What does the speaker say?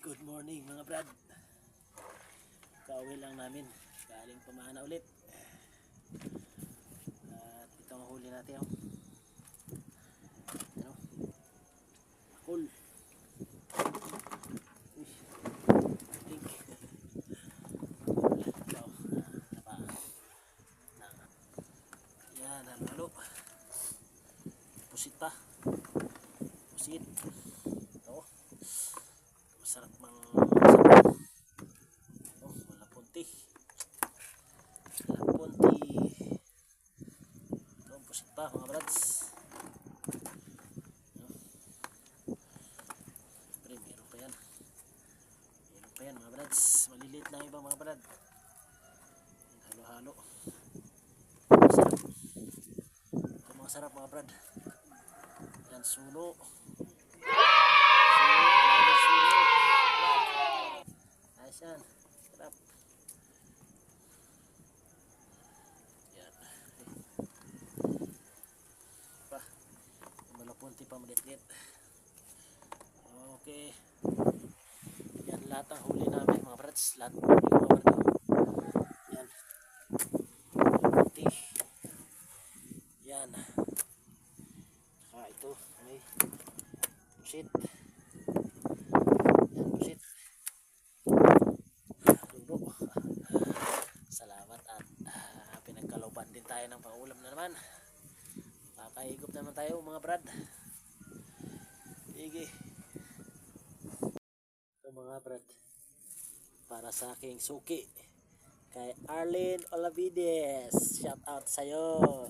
Good morning mga brad. Kauwi lang namin. Galing pamana ulit. At ito ang huli natin. Ano? Cool. Pink. Ito. Yan, halo-halo. Pusit pa. Pusit. Ito. Masarap masarap. Oh, malapunti. Malapunti. Ito, pusit pa mga brads. Siyempre, meron pa yan. Meron pa yan mga brads. Maliliit lang iba mga brad. Halo-halo. Masarap. Ito mga sarap mga brad. Yan, suno. Nice yan. Sarap. Yan. Pa. Malapunti pa maliit-liit. Okay. Yan lahat ang huli namin mga brats. Lahat ang huli mga brats. Yan. Malapunti. Yan. Saka ito. May pusit. Yan pusit. Lulo. Salamat at pinagkalooban din tayo ng pangulam na naman. Makahigop naman tayo mga brad. Sige. Ito mga brad. Para sa aking suki. Kay Arlene Olavides. Shout out sa'yo.